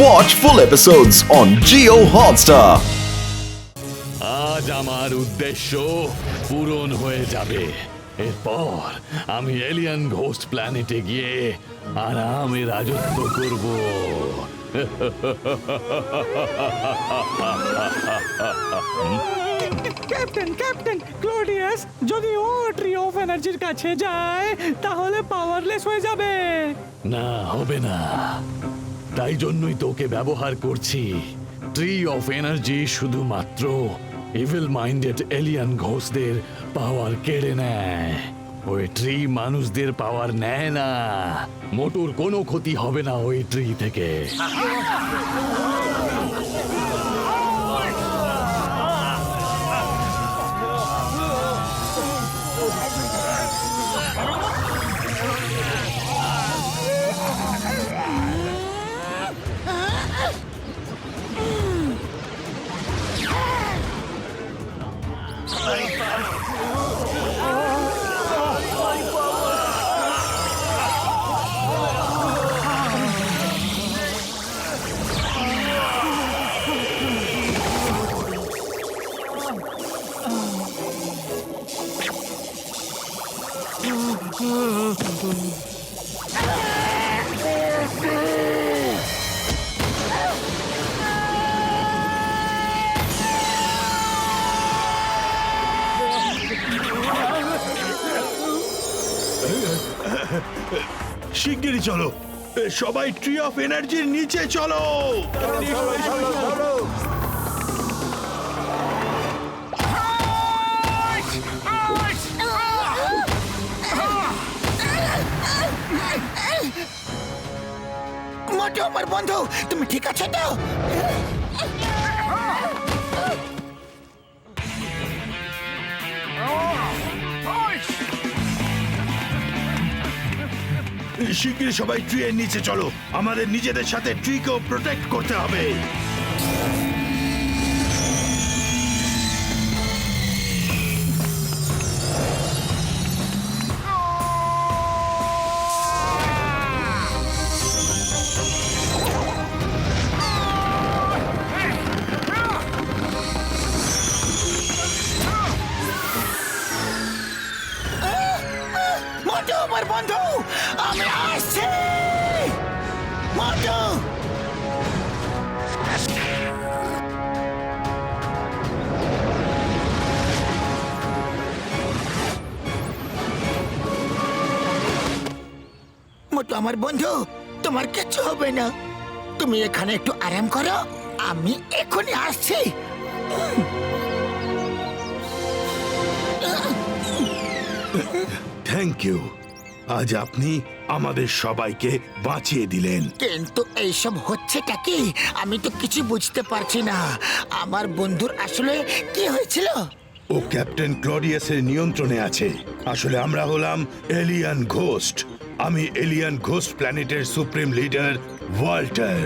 Watch full episodes on Jio Hotstar. আজ আমার উদ্দেশ্য পূরণ হয়ে যাবে। এরপর আমি এলিয়ান ঘোস্ট প্ল্যানেটে গিয়ে আরামে রাজত্ব করব। ক্যাপ্টেন ক্লোডিয়াস, যদি ও ট্রি অফ এনার্জির কাছে যায় তাহলে পাওয়ারলেস হয়ে যাবে। না, হবে না। তাই জন্যই তোকে ব্যবহার করছি। ট্রি অফ এনার্জি শুধুমাত্র ইভিল মাইন্ডেড এলিয়ান ঘোস্টদের পাওয়ার কেড়ে নেয়। ওই ট্রি মানুষদের পাওয়ার নেয় না। মোটর কোনো ক্ষতি হবে না ওই ট্রি থেকে। শিগগিরই চলো, সবাই ট্রি অফ এনার্জির নিচে চলো। মোটু, আমার বন্ধু, তুমি ঠিক আছো তো? শিগগিরই সবাই ট্রি এর নিচে চলো, আমাদের নিজেদের সাথে ট্রিকেও প্রোটেক্ট করতে হবে। মোটু, আমার বন্ধু, আমি আসছি। মোটু, মোটু আমার বন্ধু, তোমার কিচ্ছু হবে না। তুমি এখানে একটু আরাম করো, আমি এখনই আসছি। থ্যাংক ইউ, আজ আপনি আমাদের সবাইকে বাঁচিয়ে দিলেন। কিন্তু এইসব হচ্ছেটা কি? আমি তো কিছু বুঝতে পারছি না। আমার বন্ধুর আসলে কি হয়েছিল? ও ক্যাপ্টেন ক্লডিয়াসের নিয়ন্ত্রণে আছে। আসলে আমরা হলাম এলিয়ান ঘোস্ট। আমি এলিয়ান ঘোস্ট প্ল্যানেটের সুপ্রিম লিডার ওয়াল্টার।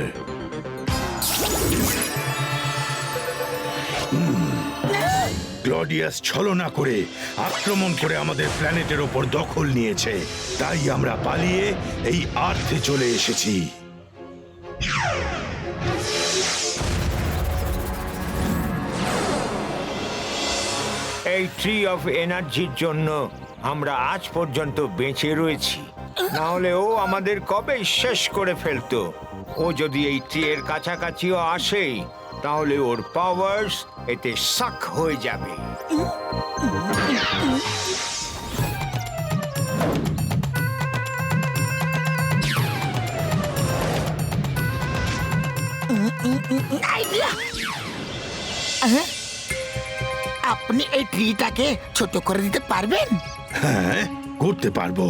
ক্লডিয়াস ছলনা করে আক্রমণ করে আমাদের প্ল্যানেটের ওপর দখল নিয়েছে, তাই আমরা পালিয়ে এই আর্থে চলে এসেছি। এই ট্রি অফ এনার্জির জন্য আমরা আজ পর্যন্ত বেঁচে রয়েছি, না হলে ও আমাদের কবেই শেষ করে ফেলতো। ও যদি এই ট্রি এর কাছাকাছিও আসে তাহলে ওর পাওয়ার্স এতে সাক হয়ে যাবে। আইডিয়া! আপনি এই ট্রিটাকে ছোট করে দিতে পারবেন? হ্যাঁ, করতে পারবো।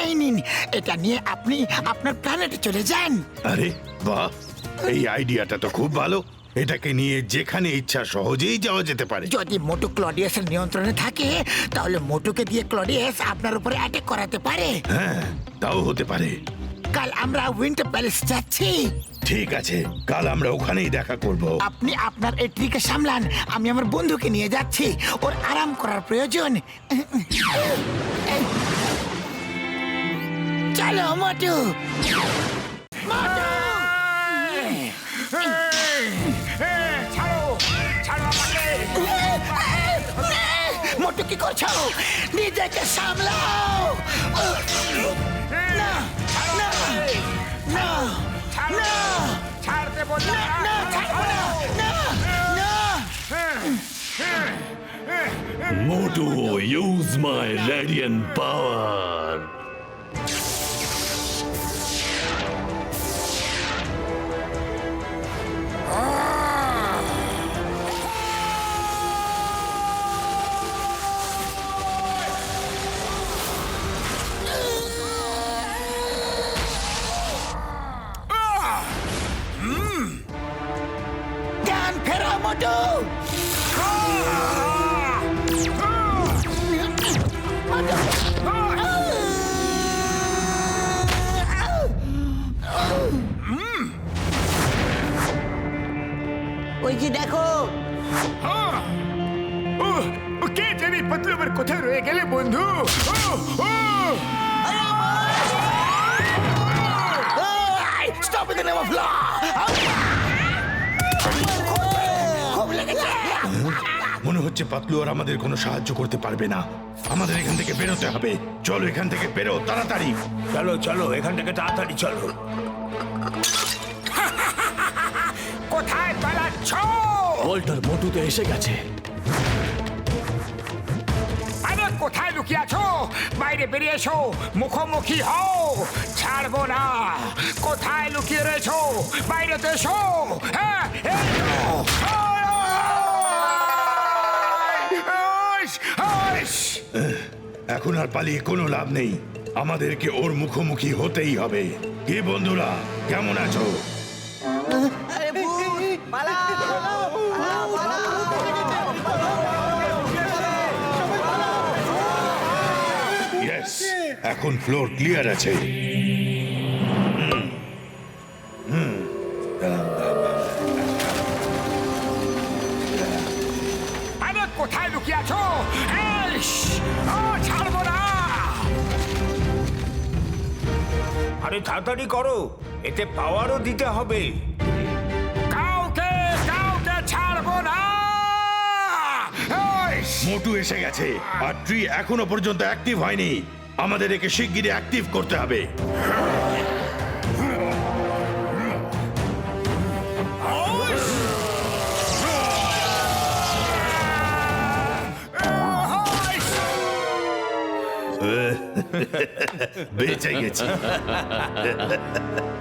এই নিন, এটা নিয়ে আপনি আপনার প্ল্যানেটে চলে যান। আরে বাহ, এই আইডিয়াটা তো খুব ভালো। এটাকে নিয়ে যেখানে ইচ্ছা সহজেই যাওয়া যেতে পারে। যদি মোটু ক্লডিয়াসের নিয়ন্ত্রণে থাকে তাহলে মোটুকে দিয়ে ক্লডিয়াস আপনার উপরে অ্যাটাক করাতে পারে। হ্যাঁ, তাও হতে পারে। কাল আমরা উইন্টার প্যালেস যাচ্ছি। ঠিক আছে, কাল আমরা ওখানেই দেখা করব। আপনি আপনার এই ট্রিকে সামলান, আমি আমার বন্ধুকে নিয়ে যাচ্ছি, ওর আরাম করার প্রয়োজন। চলো মোটু। মোটু কি করছো? নিজেকে সামলাও। না না না না, ছাড়তে বল। না, ছাড়বো না, না, না। মোটু, ইউজ মাই রেডিয়েন্ট পাওয়ার। জ্ঞান ফেরাও মোটু। ওই যে দেখো, কে জানি পাতলু আবার কোথায় রয়ে গেলে বন্ধু? Stop in the name of law! খুব লেগেছে। মনে হচ্ছে পাতলু আর আমাদের কোনো সাহায্য করতে পারবে না। আমাদের এখান থেকে বেরোতে হবে। চলো, এখান থেকে বেরো তাড়াতাড়ি। চলো চলো, এখান থেকে তাড়াতাড়ি চলো। কোথায় পালাচ্ছ? ওয়াল্টার, মোটু তো এসে গেছে। আরে কোথায় লুকিয়ে আছো? বাইরে বেরিয়ে এসো, মুখোমুখি হও। ছাড়বো না। কোথায় লুকিয়ে রয়েছো? বাইরে তো এসো। হ্যাঁ, এখন আর পালিয়ে কোনো লাভ নেই। আমাদেরকে ওর মুখোমুখি হতেই হবে। কি বন্ধুরা, কেমন আছো? আরে ভূত, পালাও, পালাও, পালাও। ইয়েস, এখন ফ্লোর ক্লিয়ার আছে। আরে কোথায় লুকিয়ে আছো? ছাড়বো না। আরে তাড়াতাড়ি করো, এতে পাওয়ারও দিতে হবে। কাউকে কাউকে ছাড়বো না। মোটু এসে গেছে আর ট্রি এখনো পর্যন্ত অ্যাক্টিভ হয়নি। আমাদের একে শিগগিরই অ্যাক্টিভ করতে হবে। বেঁচে গেছি।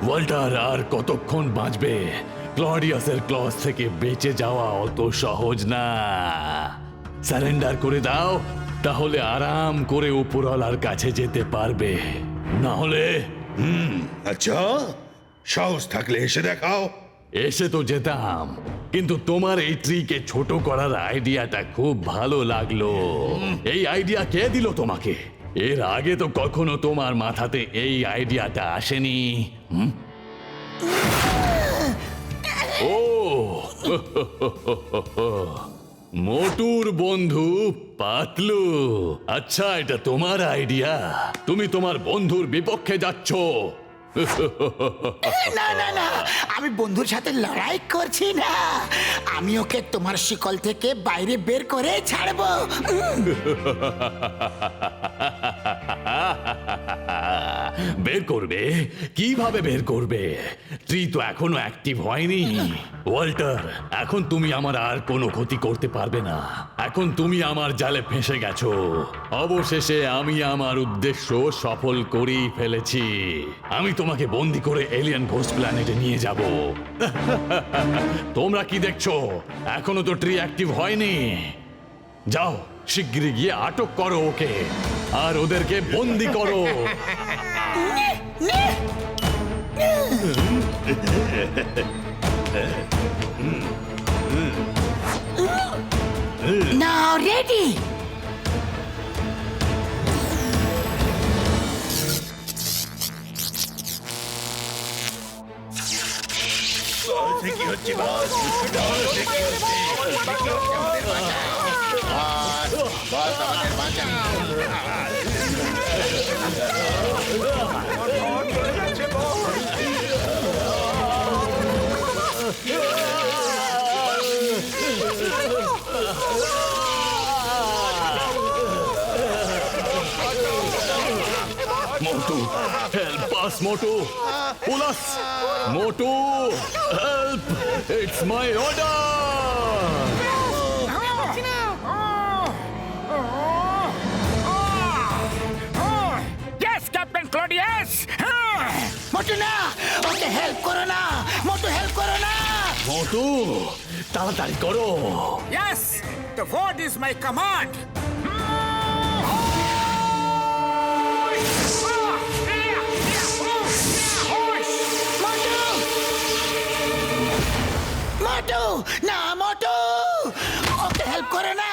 ওয়াল্টার আর কতক্ষণ বাঁচবে? ক্লডিয়াসের ক্লজ থেকে বেঁচে যাওয়া অত সহজ না। সারেন্ডার করে দাও, তাহলে আরাম করে উপরওয়ালার কাছে যেতে পারবে। না হলে আচ্ছা, সাহস থাকলে এসে দেখাও। এসে তো যেতাম, কিন্তু তোমার এই ট্রিকে ছোট করার আইডিয়াটা খুব ভালো লাগলো। এই আইডিয়া কে দিল তোমাকে? এর আগে তো কখনো তোমার মাথাতে এই আইডিয়াটা আসেনি। ও মোটুর বন্ধু পাতলু, আচ্ছা এটা তোমার আইডিয়া? তুমি তোমার বন্ধুর বিপক্ষে যাচ্ছ? না না না, আমি বন্ধুর সাথে লড়াই করছি না। আমি ওকে তোমার শিকল থেকে বাইরে বের করে ছাড়বো। বের করবে? কিভাবে বের করবে? ট্রি তো এখনো অ্যাক্টিভ হয়নি। ওয়াল্টার, এখন তুমি আমার আর কোনো ক্ষতি করতে পারবে না। এখন তুমি আমার জালে ফেঁসে গেছো। অবশেষে আমি আমার উদ্দেশ্য সফল করেই ফেলেছি। আমি তোমাকে বন্দি করে এলিয়ান ঘোস্ট প্ল্যানেটে নিয়ে যাব। তোমরা কি দেখছো? এখনো তো ট্রি অ্যাক্টিভ হয়নি। যাও, শিগগিরই গিয়ে আটক করো ওকে, আর ওদেরকে বন্দি করো। Now ready! Motu, help us, Motu! Pull us! Motu, help! It's my order! Yes, Captain Claudius! মোটু না, ওকে হেল্প করো না, মোটু হেল্প করো না। মোটু, তাড়াতাড়ি করো। Yes, the word is my command. মোটু, মোটু, না মোটু, ওকে হেল্প করো না।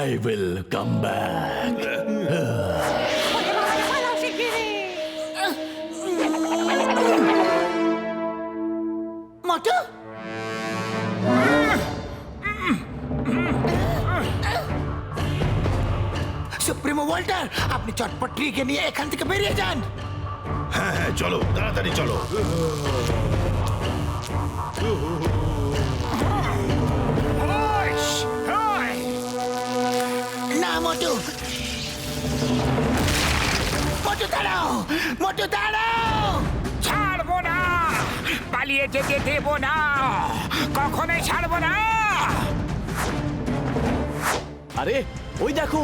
I will come back. Motu, supremo Walter, আপনি চটপট ট্রিকে নিয়ে এখান থেকে বেরিয়ে যান। হ্যাঁ হ্যাঁ, চলো তাড়াতাড়ি চলো। না মোটু, মোটু দাঁড়াও, মোটু দাঁড়াও। ছাড়বো না, পালিয়ে যেতে দেবো না, কখনোই ছাড়বো না। আরে ওই দেখো,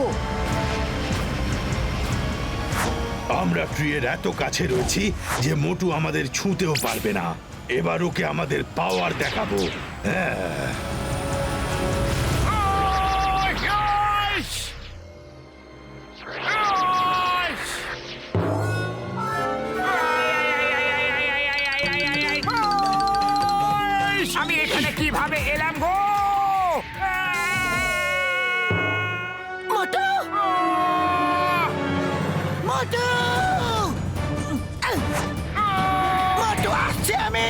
আমরা ট্রিয়ের এত কাছে রয়েছি যে মোটু আমাদের ছুঁতেও পারবে না। এবার ওকে আমাদের পাওয়ার দেখাবো। হ্যাঁ, আমি এখানে কিভাবে এলাম গো? মোটু, মোটু, মোটু আসছে, আমি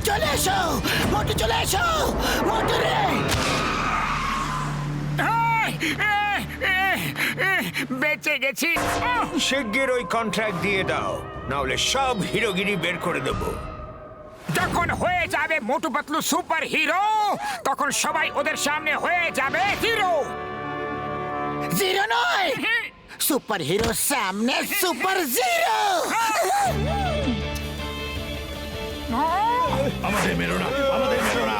চলে এসো, মোটু চলে এসো, মোটু রে। বেঁচে গেছি। শিগগির ওই কন্ট্রাক্ট দিয়ে দাও, না হলে সব হিরোগিরি বের করে দেবো। যখন হয়ে যাবে মোটু পাতলু সুপার হিরো, তখন সবাই ওদের সামনে হয়ে যাবে হিরো। জিরো নয়, সুপার হিরো সামনে সুপার জিরো। আমাদের মেরো না, আমাদের মেরো না।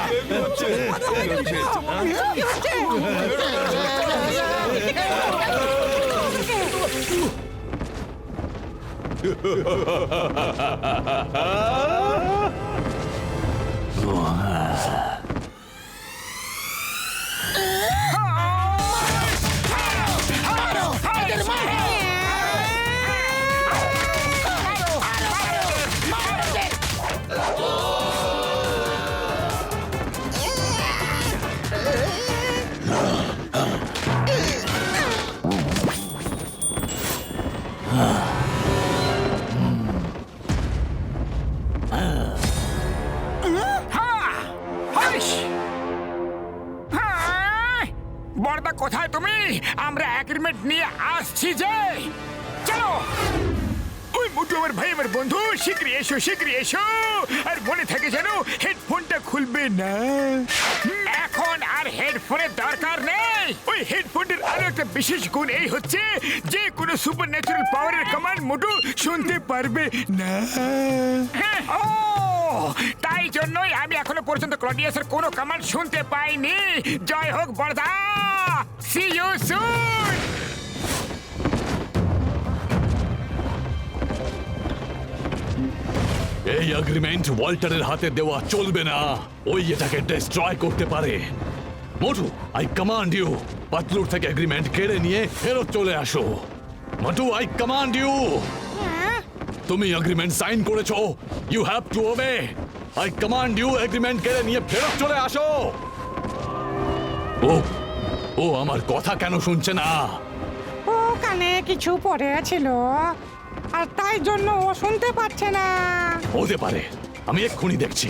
মারো, এদের মারো। মারো এদের। বড়দা কোথায় তুমি? আমরা এগ্রিমেন্ট নিয়ে আসছি যে। চলো। মোটু আমার ভাই আমার বন্ধু শীঘ্রই এসো আর মনে থাকে যেন হেডফোনটা খুলবে না এখন আর হেডফোনের দরকার নেই ওই হেডফোনের আরো একটা বিশেষ গুণ এই হচ্ছে যে কোনো সুপার ন্যাচারাল পাওয়ারের কমান্ড মোটু শুনতে পারবে না ও তাই জন্যই আমি এখনো পর্যন্ত ক্লডিয়াসের কোনো কমান্ড শুনতে পাইনি জয় হোক বড়দা সি ইউ সুন এই এগ্রিমেন্ট ওয়াল্টারের হাতে দেওয়া চলবে না ওই এটাকে ডিস্ট্রয় করতে পারে মোটু আই কমান্ড ইউ পাতলুর থেকে এগ্রিমেন্ট কেড়ে নিয়ে ফেরত চলে আসো মোটু আই কমান্ড ইউ তুমি এগ্রিমেন্ট সাইন করেছো you have to obey I command you agreement কেড়ে নিয়ে ফেরত চলে আসো ও ও আমার কথা কেন শুনছে না ও কানে কিছু পড়ে ছিল আর তাই জন্য ও শুনতে পাচ্ছে না। হতে পারে আমি এক্ষুনি দেখছি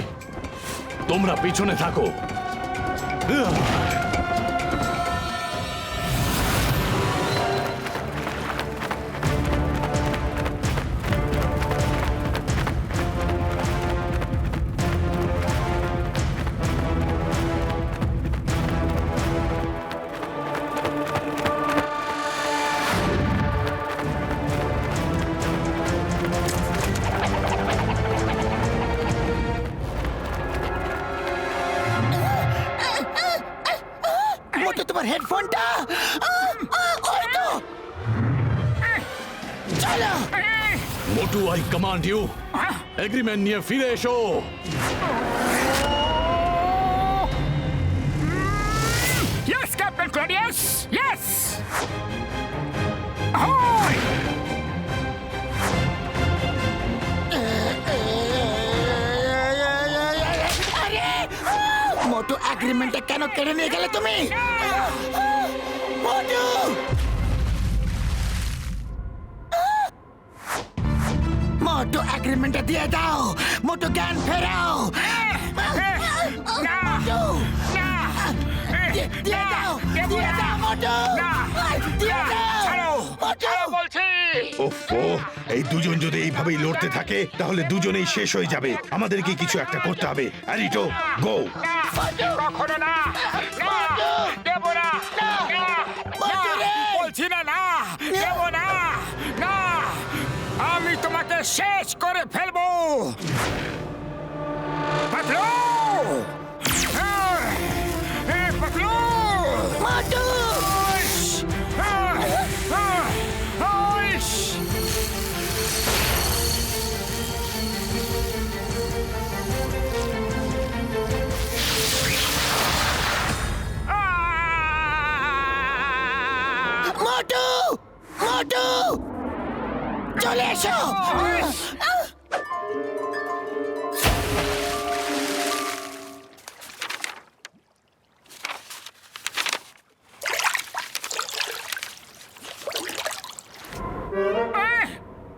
তোমরা পিছনে থাকো মোটু তোমার হেডফোনটা ওই তো চলো মোটু আই কমান্ড ইউ এগ্রিমেন্ট নিয়ে ফিরে এসো Yes, Captain Claudius! Yes! Ahoy! আরে মোটু এগ্রিমেন্টটা কেন কেড়ে নিয়ে গেলে তুমি মোটু মোটু এগ্রিমেন্টটা দিয়ে দাও মোটু জ্ঞান ফেরাও না! মোটু না! দিয়ে দাও দিয়ে দাও মোটু দিয়ে দাও ছাড়ো! মোটু ছাড়ো বলছি! ওফো এই দুজন যদি এইভাবেই লড়তে থাকে তাহলে দুজনেই শেষ হয়ে যাবে আমাদেরকে কিছু একটা করতে হবে অ্যারিটো গো না! কখনো না! না! দেব না! না! না! বলছি না না! দেব না! না! আমি তোমাকে শেষ করে ফেলবো পাতলু পাতলু মোটু মোটু মোটু চলে এসো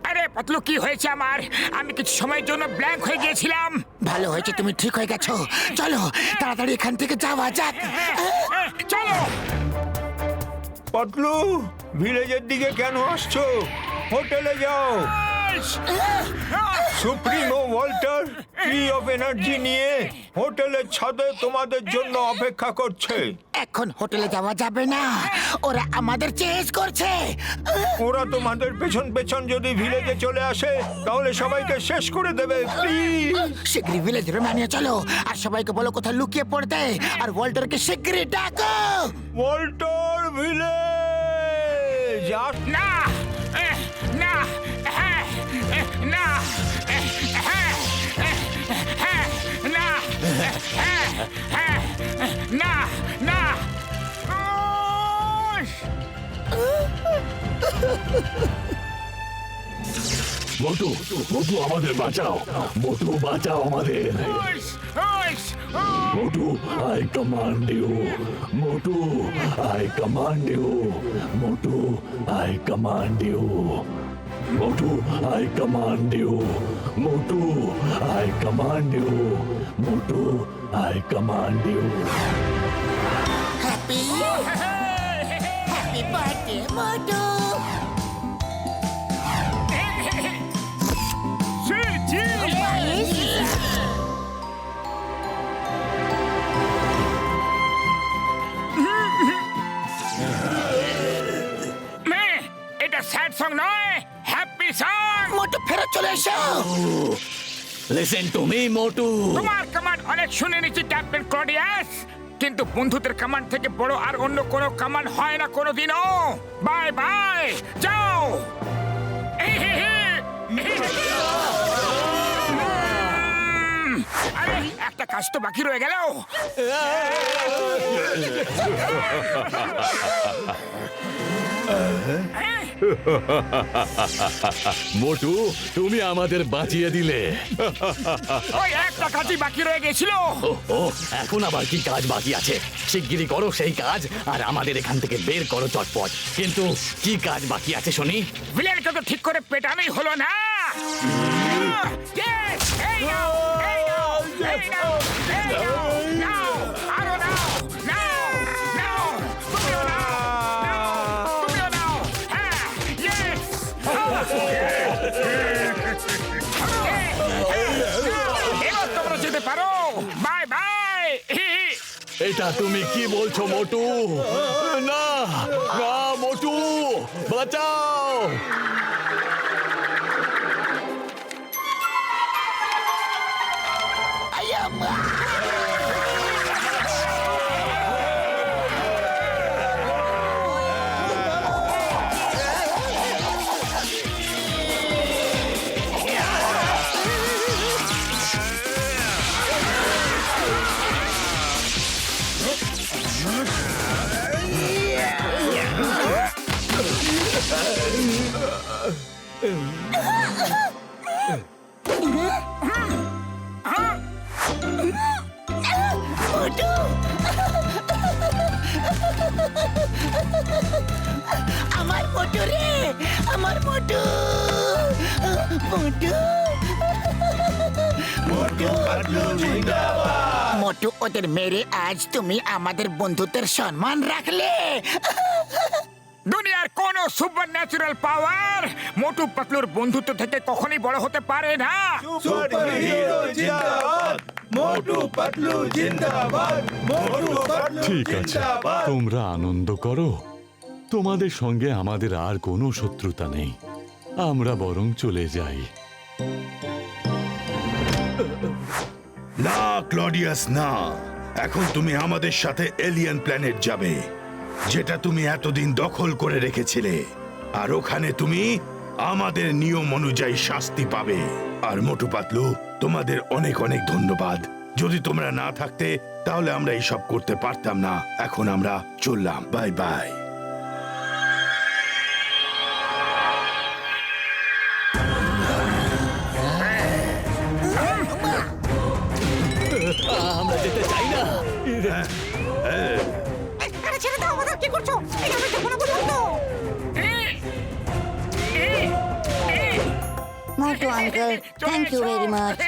আরে পাতলু কি হয়েছে আমার আমি কিছু সময়ের জন্য ব্ল্যাঙ্ক হয়ে গিয়েছিলাম ভালো হয়েছে তুমি ঠিক হয়ে গেছো চলো তাড়াতাড়ি এখান থেকে যাওয়া যাক চলো পাতলু ভিলেজের দিকে কেন আসছো হোটেলে যাও supremo Walter tree of energy নিয়ে হোটেলের ছাদে তোমাদের জন্য অপেক্ষা করছে এখন হোটেলে যাওয়া যাবে না ওরা আমাদের চেস করছে ওরা তোমাদের পেছন পেছন যদি ভিলেজে চলে আসে তাহলে সবাইকে শেষ করে দেবে প্লিজ শিগগিরই ভিলেজ রোমানিয়া চলো আর সবাইকে বলো কোথায় লুকিয়ে পড়তে আর ওয়াল্টারকে শিগগিরই ডাকো ওয়াল্টার ভিলেজ না না না না না মোটু মোটু আমাদের বাঁচাও মোটু বাঁচাও আমাদের Motu I command you Motu I command you Motu I command you Motu I command you Motu I command you Motu I command you happy happy birthday Motu এটা স্যাড সং নয়, হ্যাপি সং। মোটু ফেরত চলে এসো। Listen to me Motu. তোমার কমান্ড অনেক শুনে নিচ্ছি ক্যাপ্টেন ক্লডিয়াস, কিন্তু বন্ধুদের কমান্ড থেকে বড় আর অন্য কোনো কমান্ড হয় না কোনোদিনও। বাই বাই, যাও। আরে একটা কাজ তো বাকি রয়ে গেল। মোটু, তুমি আমাদের বাঁচিয়ে দিলে। ওই একটা কাজই বাকি রয়ে গেছিল। ও এখন আবার কি কাজ বাকি আছে? শিগগিরই করো সেই কাজ আর আমাদের এখান থেকে বের করো চটপট। কিন্তু কি কাজ বাকি আছে শুনি? ভিলেনকে তো ঠিক করে পেটানোই হলো না। Yes! এই নাও, এই নাও, এই নাও, এই নাও, নাও, আরো নাও, নাও, নাও, তুমিও নাও, নাও, তুমিও নাও। হ্যাঁ, yes! এবার তোমরা যেতে পারো। Bye bye. এটা তুমি কি বলছো মোটু? না না মোটু, বাঁচাও। মোটু, আমার মোটু রে, আমার মোটু, মোটু, মোটু, মোটু ওদের মেরে আজ তুমি আমাদের বন্ধুত্বের সম্মান রাখলে। দুনিয়ার কোন সুপার ন্যাচারাল পাওয়ার মোটু পাতলুর বন্ধুত্ব থেকে কখনোই বড় হতে পারে না। ঠিক আছে, তোমরা আনন্দ করো। তোমাদের সঙ্গে আমাদের আর কোনো শত্রুতা নেই। আমরা বরং চলে যাই। না ক্লডিয়াস, না। এখন তুমি আমাদের সাথে এলিয়ান প্ল্যানেট যাবে, যেটা তুমি এতদিন দখল করে রেখেছিলে। আর ওখানে তুমি আমাদের নিয়ম অনুযায়ী শাস্তি পাবে। আর মোটু পাতলু, তোমাদের অনেক অনেক ধন্যবাদ। যদি তোমরা না থাকতে তাহলে আমরা এইসব করতে পারতাম না। এখন আমরা চললাম। Bye bye. আমরা যেতে চাই না। আরে ছেড়ে দাও, আমাদের কি করছো? এই আমি তো কোনো বললাম তো। Motu uncle, thank you very much.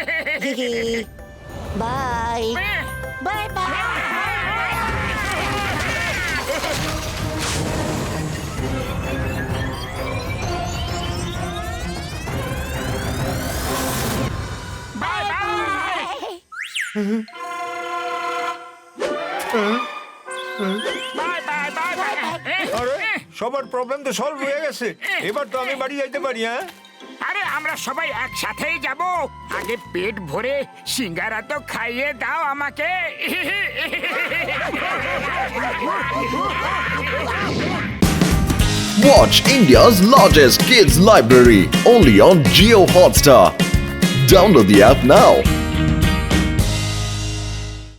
Bye. Bye bye. আরে সবার প্রবলেম তো সলভ হয়ে গেছে, এবার তো আমি বাড়ি যাইতে পারি। হ্যাঁ, আরে আমরা সবাই একসাথেই যাব। আগে পেট ভরে সিঙ্গারা তো খাইয়ে দাও আমাকে। Watch India's largest kids library only on Geo Hotstar. Download the app now.